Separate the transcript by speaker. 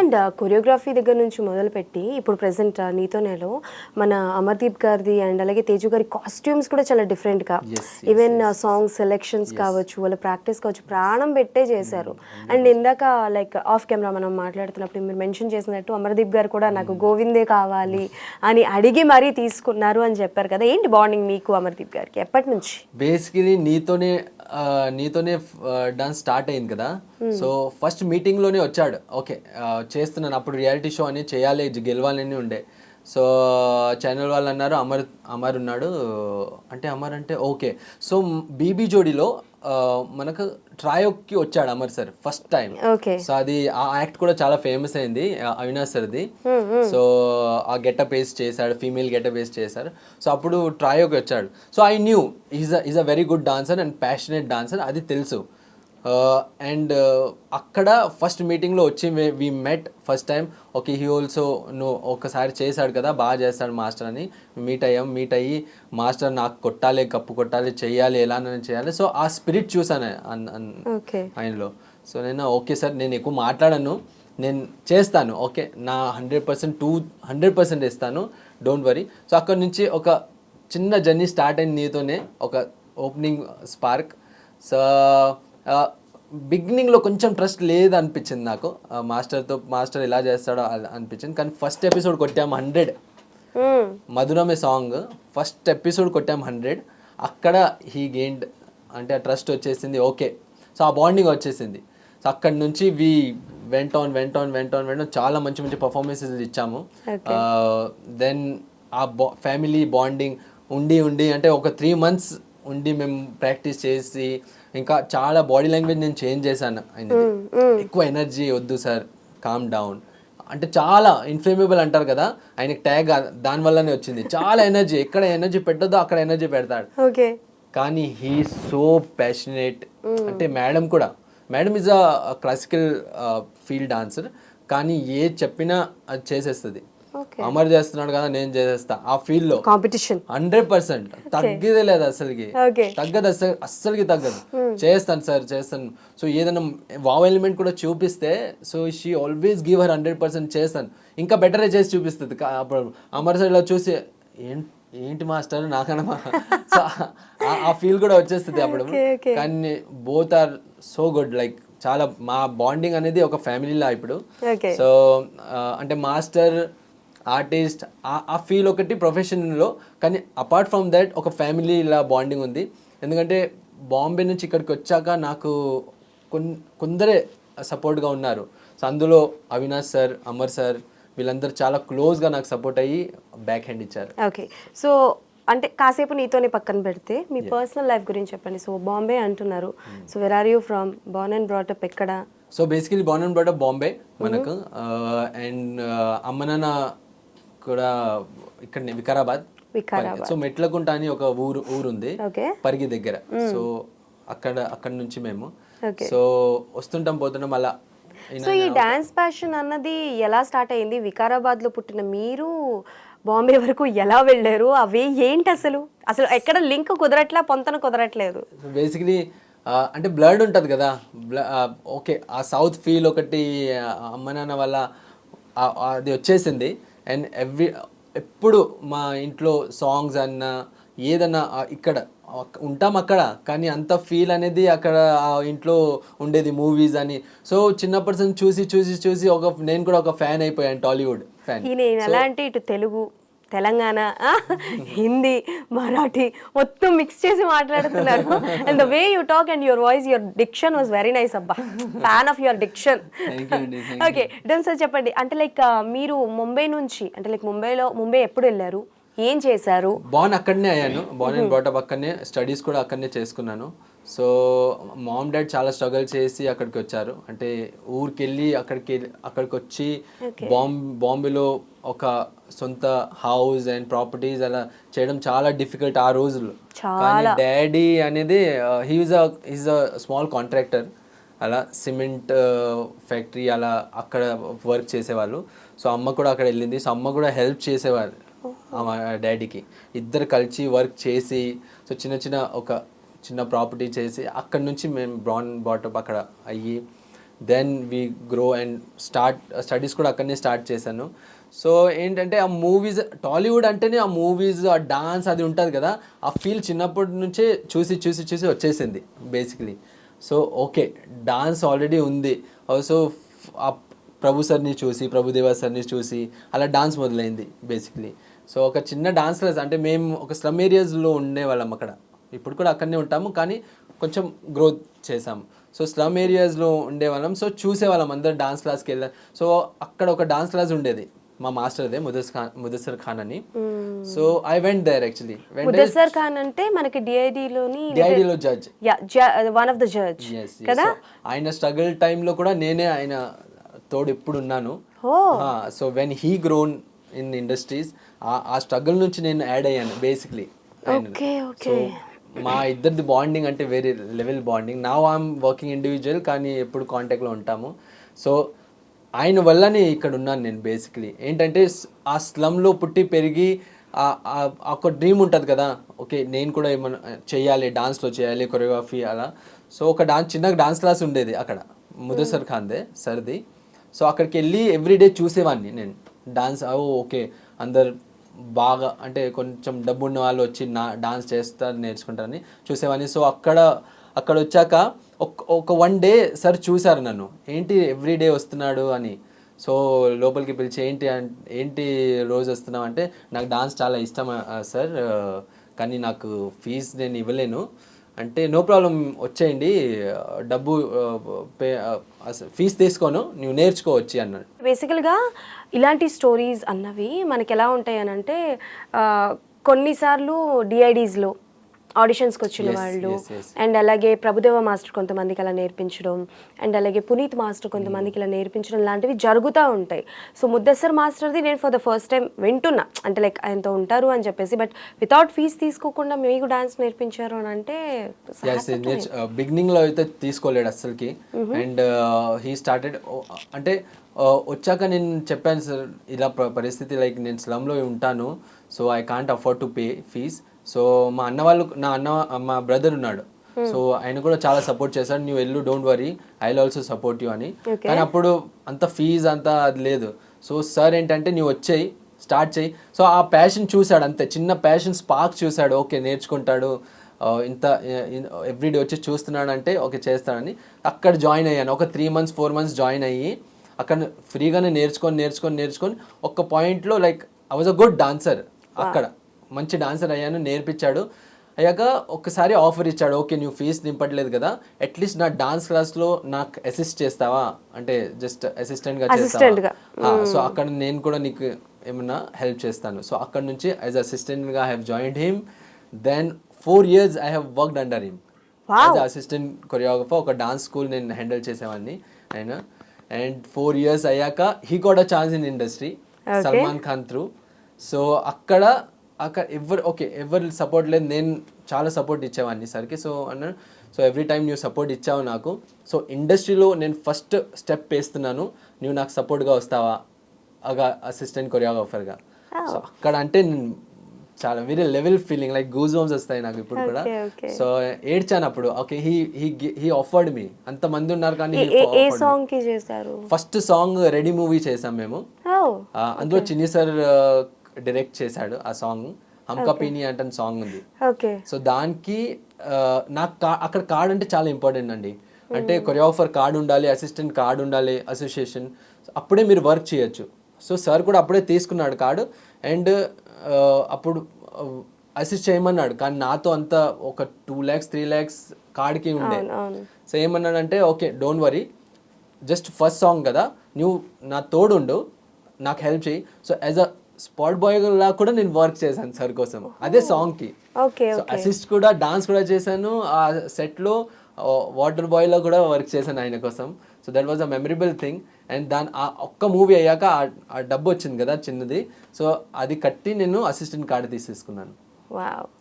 Speaker 1: And choreography దగ్గర నుంచి మొదలుపెట్టి ఇప్పుడు ప్రెసెంట్ నీతోనేలో మన అమర్దీప్ గారిది అండ్ అలాగే తేజు గారి కాస్ట్యూమ్స్ కూడా చాలా డిఫరెంట్గా, ఈవెన్ సాంగ్ సెలెక్షన్స్ కావచ్చు, వాళ్ళ ప్రాక్టీస్ కావచ్చు, ప్రాణం పెట్టే చేశారు. అండ్ ఇందాక లైక్ ఆఫ్ కెమెరా మనం మాట్లాడుతున్నప్పుడు మీరు మెన్షన్ చేసినట్టు అమర్దీప్ గారు కూడా నాకు గోవిందే కావాలి అని అడిగి మరీ తీసుకున్నారు అని చెప్పారు కదా. ఏంటి బాండింగ్ మీకు అమర్దీప్ గారికి ఎప్పటి నుంచి?
Speaker 2: బేసికలీ నీతోనే డాన్స్ స్టార్ట్ అయింది కదా. సో ఫస్ట్ మీటింగ్లోనే వచ్చాడు, ఓకే చేస్తున్నాను, అప్పుడు రియాలిటీ షో అని చేయాలి, గెలవాలని ఉండే. సో ఛానల్ వాళ్ళు అన్నారు అమర్ ఉన్నాడు అంటే, అమర్ అంటే ఓకే. సో బీబీ జోడీలో మనకు ట్రయోకి వచ్చాడు Amar sir first time. So అది ఆ యాక్ట్ కూడా చాలా ఫేమస్ అయింది అవినాష్ సార్ది. సో ఆ గెటప్ వేసి చేశాడు, ఫీమేల్ గెటప్ వేసి చేశారు. సో అప్పుడు ట్రయోకి వచ్చాడు. So I knew is a very good dancer and passionate dancer, అది తెలుసు. అండ్ అక్కడ ఫస్ట్ మీటింగ్లో వచ్చి we met first time. Okay he also ఒకసారి చేశాడు కదా, బాగా చేస్తాడు మాస్టర్ అని మీట్ అయ్యి మాస్టర్ నాకు కొట్టాలి, కప్పు కొట్టాలి, చెయ్యాలి, ఎలానైనా చేయాలి. సో ఆ స్పిరిట్ చూసాను ఆయనలో. సో నేను ఓకే సార్, నేను ఎక్కువ మాట్లాడను, నేను చేస్తాను, ఓకే నా 100% 200% ఇస్తాను, డోంట్ వరీ. సో అక్కడ నుంచి ఒక చిన్న జర్నీ స్టార్ట్ అయింది నీతోనే, ఒక ఓపెనింగ్ స్పార్క్. సో బిగినింగ్లో కొంచెం ట్రస్ట్ లేదు అనిపించింది నాకు మాస్టర్ ఎలా చేస్తాడో అనిపించింది. కానీ ఫస్ట్ ఎపిసోడ్ కొట్టాము 100, మధురమే సాంగ్ ఫస్ట్ ఎపిసోడ్ కొట్టాము 100. అక్కడ హీ గెయిన్డ్ అంటే ఆ ట్రస్ట్ వచ్చేసింది, ఓకే. సో ఆ బాండింగ్ వచ్చేసింది. సో అక్కడి నుంచి వి వెంట్ ఆన్ చాలా మంచి పర్ఫార్మెన్సెస్ ఇచ్చాము. దెన్ ఆ ఫ్యామిలీ బాండింగ్ ఉండి అంటే ఒక 3 months ఉండి మేము ప్రాక్టీస్ చేసి, ఇంకా చాలా బాడీ లాంగ్వేజ్ నేను చేంజ్ చేశాను. ఎక్కువ ఎనర్జీ వద్దు సార్, కామ్ డౌన్ అంటే చాలా ఇన్ఫ్లేమబుల్ అంటారు కదా, ఆయనకి ట్యాగ్ దానివల్లనే వచ్చింది. చాలా ఎనర్జీ, ఎక్కడ ఎనర్జీ పెట్టద్దో అక్కడ ఎనర్జీ పెడతాడు. కానీ హీ సో ప్యాషనేట్. అంటే madam is a classical field dancer, కానీ ఏ చెప్పినా అది చేసేస్తుంది. అమర్ చేస్తున్నాడు కదా, నేను చేసేస్తా ఆ ఫీల్డ్ లో కాంపిటీషన్ 100%. తగ్గేదే లేదు అసలుకి, అస్సలకి తగ్గదు. చేస్తాను సార్, చేస్తాను. సో ఏదైనా వావ్ ఎలిమెంట్ కూడా చూపిస్తే, so she always give her 100% చేస్తాను, ఇంకా బెటరే చేసి చూపిస్తుంది. అప్పుడు అమర్ సార్ ఇలా చూసి ఏంటి మాస్టర్ నాకన్నా, సో ఆ ఫీల్ కూడా వచ్చేస్తుంది అప్పుడు. కానీ both are so good, like చాలా మా బాండింగ్ అనేది ఒక ఫ్యామిలీలా ఇప్పుడు. సో అంటే మాస్టర్ ఆర్టిస్ట్ ఆ ఫీల్ ఒకటి ప్రొఫెషన్లో, కానీ అపార్ట్ ఫ్రమ్ దట్ ఒక ఫ్యామిలీలా బాండింగ్ ఉంది. ఎందుకంటే బాంబే నుంచి ఇక్కడికి వచ్చాక నాకు కొందరే సపోర్ట్గా ఉన్నారు. సో అందులో అవినాష్ సార్, అమర్ సార్, వీళ్ళందరూ చాలా క్లోజ్గా నాకు సపోర్ట్ అయ్యి బ్యాక్ హ్యాండ్ ఇచ్చారు.
Speaker 1: ఓకే. సో అంటే కాసేపు నీతోనే పక్కన పెడితే మీ పర్సనల్ లైఫ్ గురించి చెప్పండి. సో బాంబే అంటున్నారు, so where are you from, born and brought up ఎక్కడ?
Speaker 2: So basically born and brought up Bombay మనకు. అండ్ అమ్మ నాన్న కూడా ఇక్కడ వికారాబాద్. సో మెట్లకుంట అని ఒక ఊరు ఉంది పరిగి దగ్గర. సో అక్కడ నుంచి మేము సో వస్తుంటాం పోతుంటాం అలా.
Speaker 1: సో ఈ డాన్స్ ప్యాషన్ అన్నది ఎలా స్టార్ట్ అయింది? వికారాబాద్ లో పుట్టిన మీరు బాంబే వరకు ఎలా వెళ్ళారు? అవి ఏంటి అసలు ఎక్కడ లింక్ కుదరట్లా, పొంతన కుదరట్లేదు?
Speaker 2: బేసికలీ అంటే బ్లడ్ ఉంటుంది కదా, ఓకే ఆ సౌత్ ఫీల్ ఒకటి అమ్మ నాన్న వల్ల అది వచ్చేసింది. అండ్ ఎప్పుడు మా ఇంట్లో సాంగ్స్ అన్నా ఏదన్నా ఇక్కడ ఉంటాం అక్కడ, కానీ అంత ఫీల్ అనేది అక్కడ ఆ ఇంట్లో ఉండేది, మూవీస్ అని. సో చిన్నప్పటి నుంచి చూసి నేను కూడా ఒక ఫ్యాన్ అయిపోయాను, టాలీవుడ్ ఫ్యాన్.
Speaker 1: ఎలా అంటే ఇటు తెలుగు, తెలంగాణ, హిందీ, మరాఠీ మొత్తం మిక్స్ చేసి మాట్లాడుతున్నారు. And the way you talk and your voice, your diction was very nice అబ్బా, fan of your diction. Okay done sir, చెప్పండి. అంటే లైక్ మీరు ముంబై నుంచి, అంటే లైక్ ముంబై ఎప్పుడు వెళ్ళారు, ఏం చేశారు?
Speaker 2: బాన్ అక్కడనే అయ్యాను, బాన్ అండ్ బ్రాట్ అప్ అక్కడనే, స్టడీస్ కూడా అక్కడనే చేసుకున్నాను. సో మామ్ డాడ్ చాలా స్ట్రగుల్ చేసి అక్కడికి వచ్చారు. అంటే ఊరికి వెళ్ళి అక్కడికి వచ్చి బాంబేలో ఒక సొంత హౌస్ అండ్ ప్రాపర్టీస్ అలా చేయడం చాలా డిఫికల్ట్ ఆ రోజుల్లో. కానీ డాడీ అనేది ఈజ్ అ స్మాల్ కాంట్రాక్టర్, అలా సిమెంట్ ఫ్యాక్టరీ అలా అక్కడ వర్క్ చేసేవాళ్ళు. సో అమ్మ కూడా అక్కడ వెళ్ళింది. సో అమ్మ కూడా హెల్ప్ చేసేవారు డాడీకి. ఇద్దరు కలిసి వర్క్ చేసి, సో చిన్న ప్రాపర్టీ చేసి అక్కడ నుంచి మేము బ్రాటప్ అక్కడ అయ్యి then we grow and studies కూడా అక్కడనే స్టార్ట్ చేశాను. సో ఏంటంటే ఆ మూవీస్, టాలీవుడ్ అంటేనే ఆ మూవీస్, ఆ డాన్స్ అది ఉంటుంది కదా, ఆ ఫీల్ చిన్నప్పటి నుంచే చూసి చూసి చూసి వచ్చేసింది basically. So okay, dance already ఉంది. ఆల్సో ఆ ప్రభు సార్ని చూసి, ప్రభుదేవా సార్ని చూసి అలా డాన్స్ మొదలైంది బేసికలీ. సో ఒక చిన్న డాన్స్ క్లాస్, అంటే మేము ఒక స్లమ్ ఏరియాస్లో ఉండేవాళ్ళం అక్కడ, ఇప్పుడు కూడా అక్కడనే ఉంటాము కానీ కొంచెం గ్రోత్ చేసాము. సో స్లమ్ ఏరియాస్లో ఉండేవాళ్ళం, సో చూసేవాళ్ళం అందరు డాన్స్ క్లాస్కి వెళ్ళాం. సో అక్కడ ఒక డాన్స్ క్లాస్ ఉండేది మా మాస్టర్దే, ముదస్సర్ ఖాన్ అని. So I went there actually.
Speaker 1: Mudassar Khan అంటే మనకి
Speaker 2: డిఐడిలో judge,
Speaker 1: one of the judge కదా.
Speaker 2: ఆయన స్ట్రగుల్ టైంలో కూడా నేనే ఆయన తోడు ఎప్పుడు ఉన్నాను. So when he grown in industries, ఆ స్ట్రగుల్ నుంచి నేను యాడ్ అయ్యాను బేసిక్లీ. సో మా ఇద్దరిది బాండింగ్ అంటే వేరే level bonding. Now I'm working individual, కానీ ఎప్పుడు కాంటాక్ట్లో ఉంటాము. సో ఆయన వల్లనే ఇక్కడ ఉన్నాను నేను బేసిక్లీ. ఏంటంటే ఆ స్లమ్లో పుట్టి పెరిగి ఒక డ్రీమ్ ఉంటుంది కదా, ఓకే నేను కూడా ఏమన్నా చేయాలి, డాన్స్లో చేయాలి, కొరియోగ్రఫీ అలా. సో ఒక చిన్న డాన్స్ క్లాస్ ఉండేది అక్కడ, ముదస్సర్ ఖాన్దే సర్ది. సో అక్కడికి వెళ్ళి ఎవ్రీడే చూసేవాడిని నేను డాన్స్. ఓకే అందరు బాగా, అంటే కొంచెం డబ్బు ఉన్న వాళ్ళు వచ్చి డాన్స్ చేస్తారు, నేర్చుకుంటారని చూసేవాడిని. సో అక్కడ వచ్చాక ఒక వన్ డే సార్ చూసారు నన్ను, ఏంటి ఎవ్రీడే వస్తున్నాడు అని. సో లోపలికి పిలిచి ఏంటి రోజు వస్తున్నావు అంటే, నాకు డాన్స్ చాలా ఇష్టం సార్, కానీ నాకు ఫీజు నేను ఇవ్వలేను అంటే, నో ప్రాబ్లం వచ్చేయండి, డబ్బు ఫీజు తీసుకోను, నువ్వు నేర్చుకోవచ్చు అన్నాడు.
Speaker 1: బేసికల్గా ఇలాంటి స్టోరీస్ అన్నవి మనకి ఎలా ఉంటాయి అని అంటే, కొన్నిసార్లు డిఐడీస్లో ఆడిషన్స్కి వచ్చిన వాళ్ళు, అండ్ అలాగే ప్రభుదేవ మాస్టర్ కొంతమందికి అలా నేర్పించడం, అండ్ అలాగే పునీత్ మాస్టర్ కొంతమందికి ఇలా నేర్పించడం లాంటివి జరుగుతూ ఉంటాయి. సో ముద్దస్సర్ మాస్టర్ది నేను ఫర్ ద ఫస్ట్ టైం వింటున్నా, అంటే లైక్ ఆయనతో ఉంటారు అని చెప్పేసి, బట్ వితౌట్ ఫీజ్ తీసుకోకుండా మీకు డాన్స్ నేర్పించారు అని అంటే
Speaker 2: బిగినింగ్లో అయితే తీసుకోలేడు అస్సలకి. అండ్ హీ స్టార్టెడ్, అంటే వచ్చాక నేను చెప్పాను సార్ ఇలా పరిస్థితి, లైక్ నేను స్లమ్లో ఉంటాను, so I can't afford to pay fees. So మా బ్రదర్ ఉన్నాడు, సో ఆయన కూడా చాలా సపోర్ట్ చేశాడు, నువ్వు వెళ్ళు, don't worry, I will also support you అని. కానీ అప్పుడు అంత ఫీజ్ అంతా అది లేదు. సో సార్ ఏంటంటే నువ్వు వచ్చేయి, స్టార్ట్ చేయి. సో ఆ ప్యాషన్ చూశాడు, అంతే చిన్న ప్యాషన్ స్పార్క్ చూశాడు, ఓకే నేర్చుకుంటాడు, ఇంత ఎవ్రీడే వచ్చి చూస్తున్నాడు అంటే ఓకే చేస్తాడని అక్కడ జాయిన్ అయ్యాను. ఒక 3 months 4 months జాయిన్ అయ్యి అక్కడ ఫ్రీగానే నేర్చుకొని ఒక పాయింట్లో like I was a good dancer. అక్కడ మంచి డాన్సర్ అయ్యాను, నేర్పించాడు. అయ్యాక ఒకసారి ఆఫర్ ఇచ్చాడు, ఓకే నువ్వు ఫీజు నింపట్లేదు కదా, అట్లీస్ట్ నా డాన్స్ క్లాస్లో నాకు అసిస్ట్ చేస్తావా అంటే, జస్ట్ అసిస్టెంట్గా చేస్తావా. సో అక్కడ నేను కూడా నీకు ఏమన్నా హెల్ప్ చేస్తాను. సో అక్కడ నుంచి యాజ్ అసిస్టెంట్గా I have joined him. Then 4 years I have worked under him as assistant choreographer. ఒక డాన్స్ స్కూల్ నేను హ్యాండిల్ చేసేవాడిని ఆయన. అండ్ 4 years అయ్యాక he got a chance in industry, Salman Khan through. So అక్కడ ఎవరు సపోర్ట్ లేదు, నేను చాలా సపోర్ట్ ఇచ్చేవాడిని సార్కి. సో అన్నాడు, సో ఎవ్రీ టైం నువ్వు సపోర్ట్ ఇచ్చావు నాకు, సో ఇండస్ట్రీలో నేను ఫస్ట్ స్టెప్ వేస్తున్నాను, నువ్వు నాకు సపోర్ట్గా వస్తావా అసిస్టెంట్ కొరియోగ్రాఫర్గా. సో అక్కడ అంటే చాలా వేరే level feeling, like goose bumps వస్తాయి నాకు ఇప్పుడు కూడా. సో ఏడ్చాను అప్పుడు. ఓకే హీ ఆఫర్డ్ మీ, అంతమంది ఉన్నారు కానీ ఫస్ట్ సాంగ్ రెడీ మూవీ చేసాం మేము, అందులో చిన్ని సార్ డైరెక్ట్ చేశాడు ఆ సాంగ్, హమ్కా పీని అంటే సాంగ్ ఉంది. సో దానికి నాకు అక్కడ కార్డ్ అంటే చాలా ఇంపార్టెంట్ అండి. అంటే కొరియోగ్రాఫర్ కార్డు ఉండాలి, అసిస్టెంట్ కార్డు ఉండాలి, అసోసియేషన్, అప్పుడే మీరు వర్క్ చేయొచ్చు. సో సార్ కూడా అప్పుడే తీసుకున్నాడు కార్డు. అండ్ అప్పుడు అసిస్ట్ చేయమన్నాడు, కానీ నాతో అంత ఒక 2 lakhs 3 lakhs కార్డ్కి ఉండే. సో ఏమన్నాడంటే, okay don't worry, just first song కదా, నువ్వు నా తోడుండు, నాకు హెల్ప్ చేయి. So as a spot boy లా కూడా నేను వర్క్ చేశాను సార్ కోసం, అదే సాంగ్కి. సో అసిస్ట్ కూడా, డాన్స్ కూడా చేశాను, ఆ సెట్లో వాటర్ బాయ్లో కూడా వర్క్ చేశాను ఆయన కోసం. So that was a memorable thing. And దాని ఆ ఒక్క మూవీ అయ్యాక ఆ డబ్బు వచ్చింది కదా చిన్నది, సో అది కట్టి నేను అసిస్టెంట్ కార్డు తీసేసుకున్నాను.